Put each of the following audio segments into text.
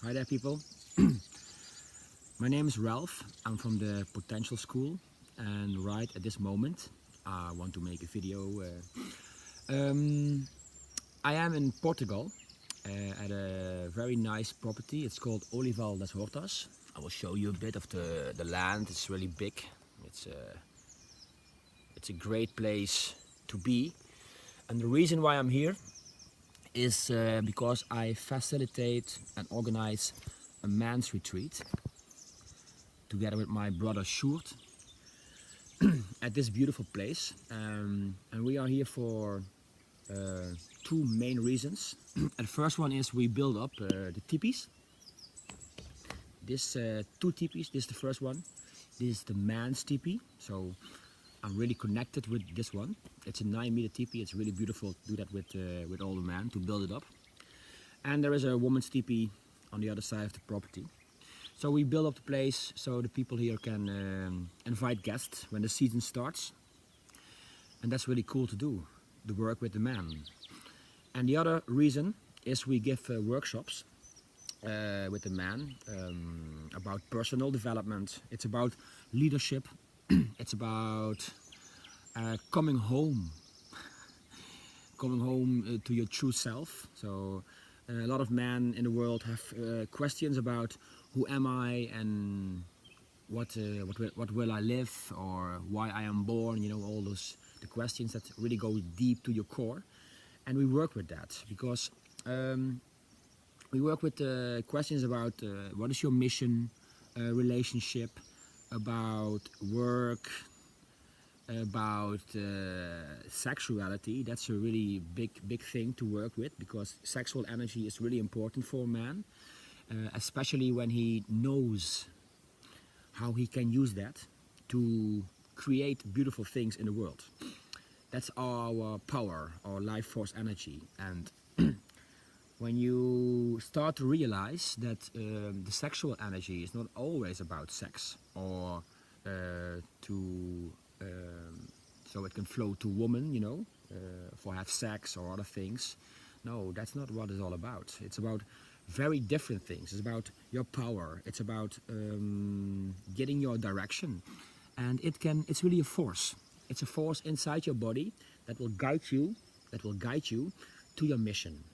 Hi there, people. My name is Ralph. I'm from the Potential School, and right at this moment, I want to make a video. Um, I am in Portugal at a very nice property. It's called Olival das Hortas. I will show you a bit of the land. It's really big. It's a, it's a great place to be. And the reason why I'm here is because I facilitate and organize a man's retreat together with my brother Sjoerd at this beautiful place. And we are here for two main reasons. And the first one is we build up the tipis. This two tipis, this is the first one. This is the man's tipi, so I'm really connected with this one. It's a 9-meter tipi. It's really beautiful to do that with all the men, to build it up. And there is a woman's tipi on the other side of the property. So we build up the place so the people here can invite guests when the season starts. And that's really cool to do, the work with the man. And the other reason is we give workshops with the man about personal development. It's about leadership. It's about coming home to your true self. So a lot of men in the world have questions about who am I and what will I live, or why I am born, you know, all those the questions that really go deep to your core. And we work with that because we work with questions about what is your mission, relationship, about work, about sexuality. That's a really big thing to work with, because sexual energy is really important for a man, especially when he knows how he can use that to create beautiful things in the world. That's our power, our life force energy. And when you start to realize that the sexual energy is not always about sex, or so it can flow to woman, you know, for have sex or other things. No, that's not what it's all about. It's about very different things. It's about your power. It's about getting your direction, and it's really a force. It's a force inside your body that will guide you, to your mission.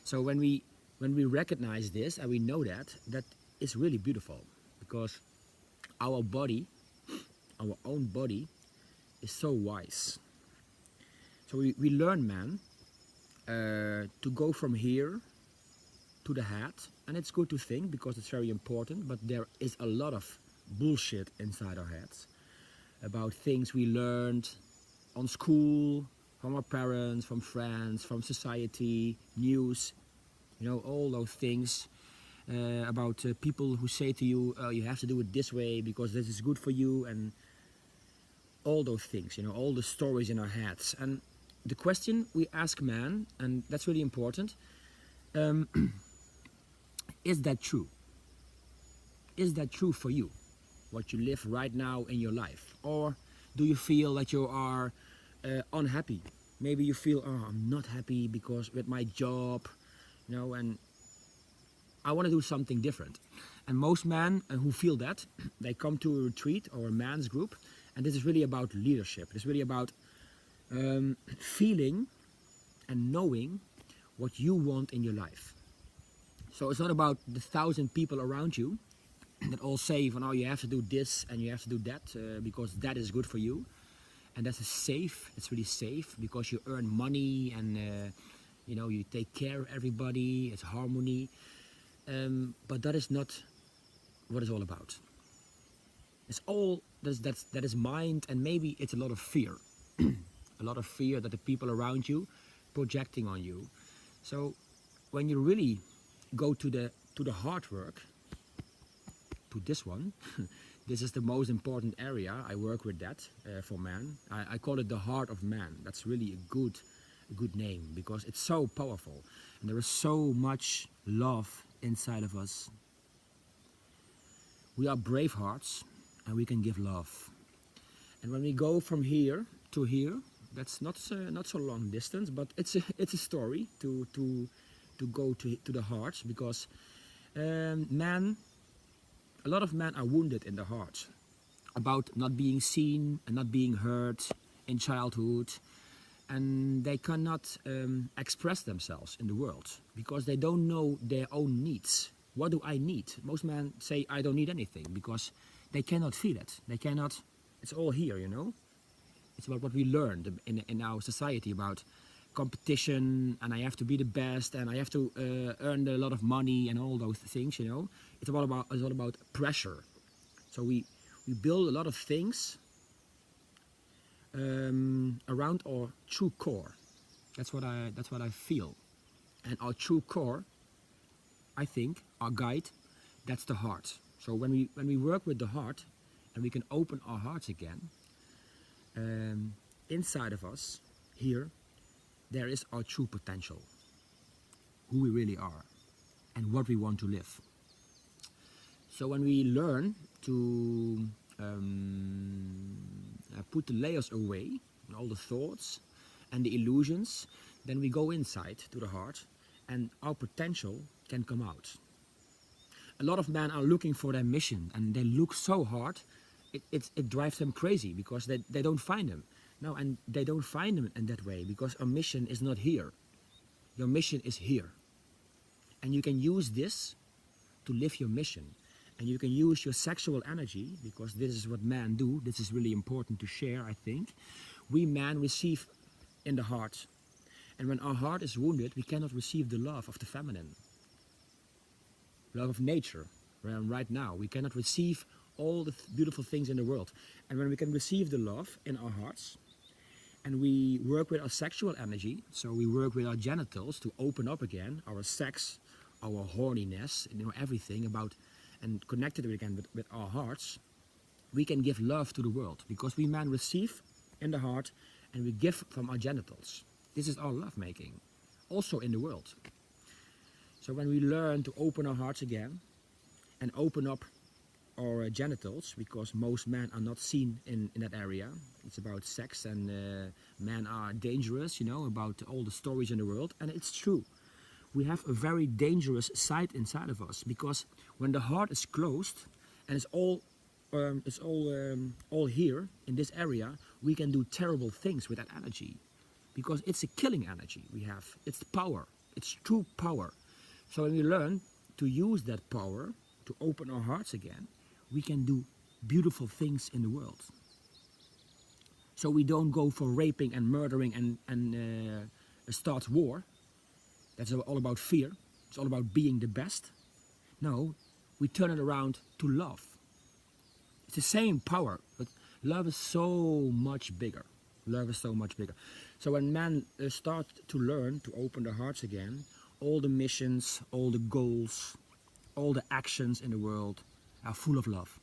So when we recognize this and we know that is really beautiful, because our body, our own body, is so wise. So we learn, man, to go from here to the head, and it's good to think because it's very important, but there is a lot of bullshit inside our heads about things we learned on school, from our parents, from friends, from society, news, you know, all those things about people who say to you, you have to do it this way because this is good for you, and all those things, you know, all the stories in our heads. And the question we ask man, and that's really important, is that true? Is that true for you, what you live right now in your life? Or do you feel that you are unhappy? Maybe you feel, oh, I'm not happy because with my job, you know, and I want to do something different. And most men who feel that, they come to a retreat or a man's group, and this is really about leadership. It's really about feeling and knowing what you want in your life. So it's not about the 1,000 people around you that all say, oh, you have to do this and you have to do that because that is good for you. And that's safe. It's really safe because you earn money and you know, you take care of everybody. It's harmony. But that is not what it's all about. It's all that is mind, and maybe it's a lot of fear, a lot of fear that the people around you projecting on you. So when you really go to the hard work, to this one, this is the most important area. I work with that for man. I call it the heart of man. That's really a good name, because it's so powerful, and there is so much love inside of us. We are brave hearts, and we can give love. And when we go from here to here, that's not so long distance, but it's a story to go to the heart, because Man, a lot of men are wounded in their hearts about not being seen and not being heard in childhood, and they cannot express themselves in the world because they don't know their own needs. What do I need? Most men say I don't need anything because they cannot feel it. They cannot. It's all here, you know. It's about what we learned in our society about competition, and I have to be the best, and I have to earn a lot of money and all those things, you know. It's all about pressure. So we build a lot of things around our true core. That's what I feel. And our true core, I think, our guide, that's the heart. So when we work with the heart, and we can open our hearts again, inside of us, here, there is our true potential, who we really are, and what we want to live. So when we learn to put the layers away, all the thoughts and the illusions, then we go inside to the heart, and our potential can come out. A lot of men are looking for their mission, and they look so hard, it drives them crazy because they don't find them. No, and they don't find them in that way because our mission is not here. Your mission is here. And you can use this to live your mission. And you can use your sexual energy, because this is what men do. This is really important to share, I think. We men receive in the heart. And when our heart is wounded, we cannot receive the love of the feminine. Love of nature. Right now, we cannot receive all the beautiful things in the world. And when we can receive the love in our hearts, and we work with our sexual energy, so we work with our genitals to open up again, our sex, our horniness, you know, everything about, and connected it again with our hearts, we can give love to the world, because we men receive in the heart and we give from our genitals. This is our love making, also in the world. So when we learn to open our hearts again and open up our genitals, because most men are not seen in that area. It's about sex, and men are dangerous, you know, about all the stories in the world, and it's true. We have a very dangerous side inside of us, because when the heart is closed and it's all here in this area, we can do terrible things with that energy, because it's a killing energy we have. It's power. It's true power. So when we learn to use that power to open our hearts again, we can do beautiful things in the world. So we don't go for raping and murdering and start war. That's all about fear. It's all about being the best. No, we turn it around to love. It's the same power, but love is so much bigger. Love is so much bigger. So when men start to learn to open their hearts again, all the missions, all the goals, all the actions in the world are full of love.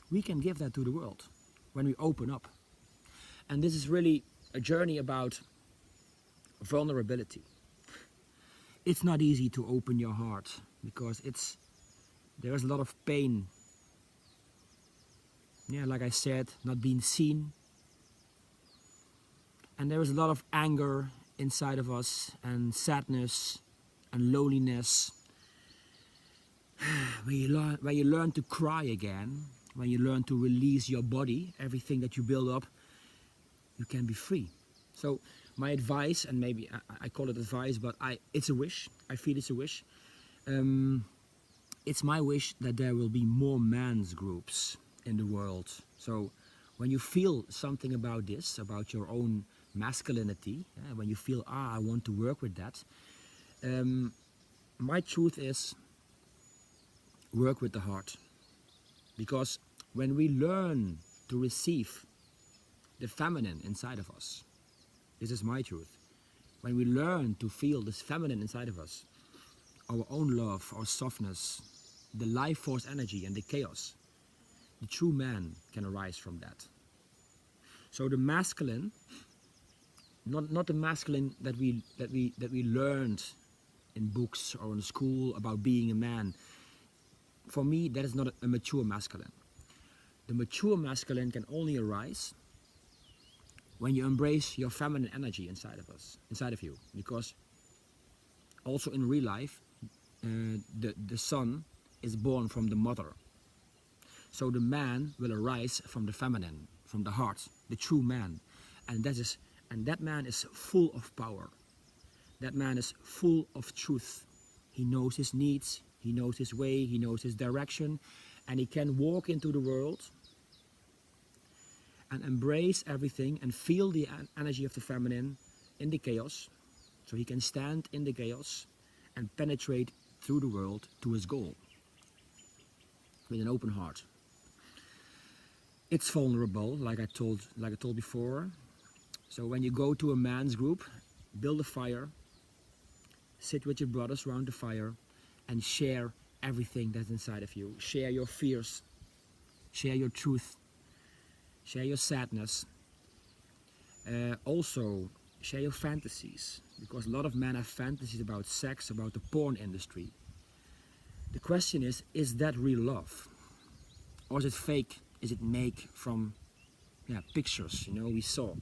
We can give that to the world when we open up. And this is really a journey about vulnerability. It's not easy to open your heart, because there is a lot of pain. Yeah, like I said, not being seen. And there is a lot of anger inside of us, and sadness and loneliness. When you learn to cry again, when you learn to release your body, everything that you build up, you can be free. So my advice, and maybe I call it advice, but it's a wish. I feel it's a wish. It's my wish that there will be more men's groups in the world. So when you feel something about this, about your own masculinity, when you feel, I want to work with that, my truth is, work with the heart. Because when we learn to receive the feminine inside of us, this is my truth. When we learn to feel this feminine inside of us, our own love, our softness, the life force energy and the chaos, the true man can arise from that. So the masculine, not the masculine that we learned in books or in school about being a man. For me, that is not a mature masculine. The mature masculine can only arise when you embrace your feminine energy inside of you. Because also in real life, the son is born from the mother. So the man will arise from the feminine, from the heart, the true man. And that man is full of power. That man is full of truth. He knows his needs, he knows his way, he knows his direction, and he can walk into the world and embrace everything and feel the energy of the feminine in the chaos. So he can stand in the chaos and penetrate through the world to his goal with an open heart. It's vulnerable, like I told before. So when you go to a man's group, build a fire, sit with your brothers around the fire, and share everything that's inside of you. Share your fears, share your truth, share your sadness. Also, share your fantasies, because a lot of men have fantasies about sex, about the porn industry. The question is that real love? Or is it fake? Is it made from pictures, we saw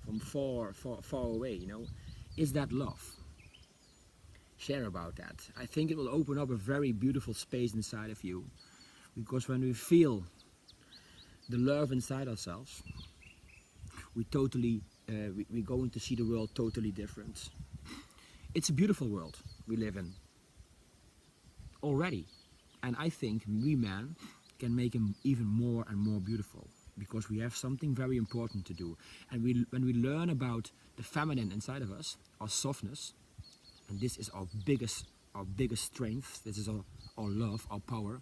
from far away, Is that love? Share about that. I think it will open up a very beautiful space inside of you, because when we feel the love inside ourselves, we're going to see the world totally different. It's a beautiful world we live in already, and I think we men can make him even more and more beautiful, because we have something very important to do. And when we learn about the feminine inside of us, our softness, and this is our biggest strength, this is our love, our power,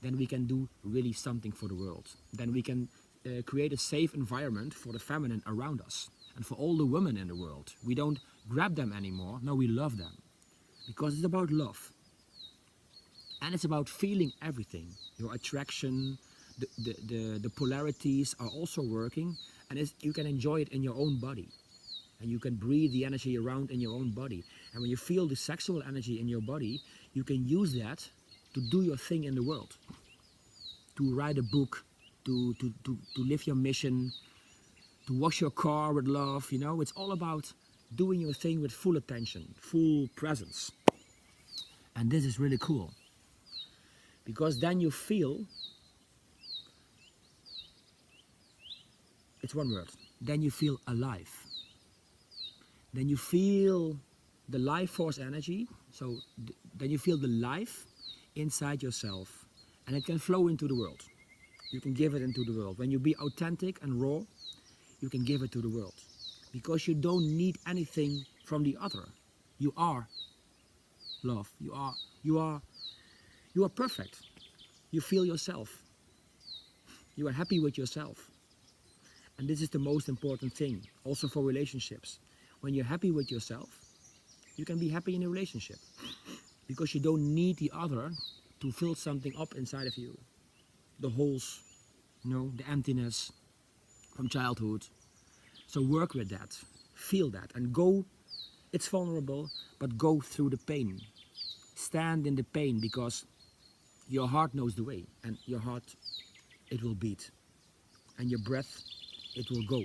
then we can do really something for the world. Then we can create a safe environment for the feminine around us and for all the women in the world. We don't grab them anymore, no, we love them, because it's about love. And it's about feeling everything. Your attraction, the polarities are also working, and you can enjoy it in your own body. And you can breathe the energy around in your own body. And when you feel the sexual energy in your body, you can use that to do your thing in the world. To write a book, to live your mission, to wash your car with love, It's all about doing your thing with full attention, full presence. And this is really cool. Because then you feel, it's one word, then you feel alive. Then you feel the life force energy, so then you feel the life inside yourself, and it can flow into the world. You can give it into the world. When you be authentic and raw, you can give it to the world, because you don't need anything from the other. You are love. You are perfect. You feel yourself. You are happy with yourself. And this is the most important thing, also for relationships. When you're happy with yourself, you can be happy in a relationship, because you don't need the other to fill something up inside of you. The holes, the emptiness from childhood. So work with that, feel that, and go. It's vulnerable, but go through the pain. Stand in the pain, because your heart knows the way, and your heart, it will beat, and your breath, it will go.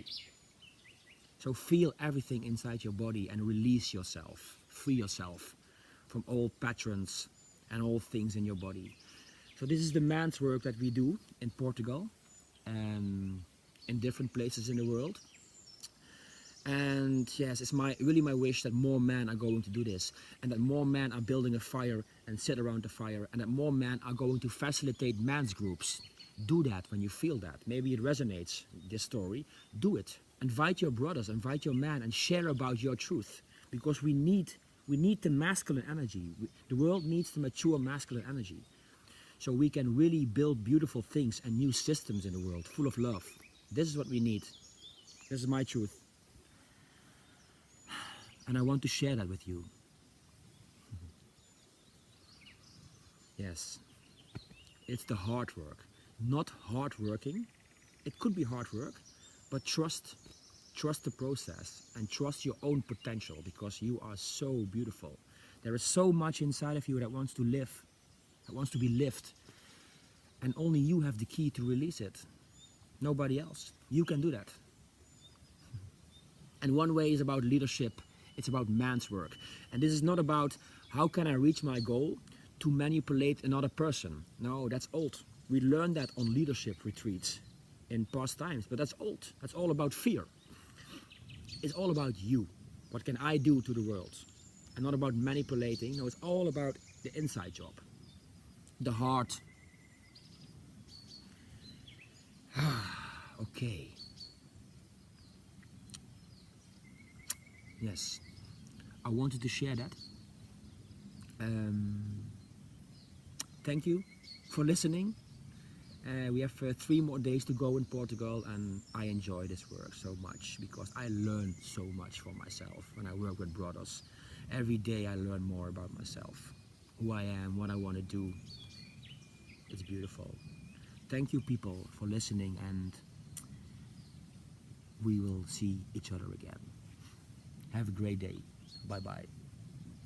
So feel everything inside your body and release yourself, free yourself from all patterns and all things in your body. So this is the man's work that we do in Portugal and in different places in the world. And yes, it's really my wish that more men are going to do this, and that more men are building a fire and sit around the fire, and that more men are going to facilitate men's groups. Do that when you feel that. Maybe it resonates, this story. Do it. Invite your brothers, invite your men, and share about your truth, because we need the masculine energy. The world needs the mature masculine energy, so we can really build beautiful things and new systems in the world, full of love. This is what we need. This is my truth. And I want to share that with you. Yes, it's the hard work, not hard working. It could be hard work, but trust the process and trust your own potential, because you are so beautiful. There is so much inside of you that wants to live, that wants to be lived, and only you have the key to release it. Nobody else. You can do that. And one way is about leadership It's about man's work. And this is not about how can I reach my goal to manipulate another person. No, that's old. We learned that on leadership retreats in past times, but that's old. That's all about fear. It's all about you. What can I do to the world? And not about manipulating. No, it's all about the inside job. The heart. Okay. Yes. I wanted to share that. Thank you for listening. We have 3 more days to go in Portugal, and I enjoy this work so much because I learn so much for myself when I work with brothers. Every day I learn more about myself, who I am, what I want to do. It's beautiful. Thank you people for listening, and we will see each other again. Have a great day. Bye bye.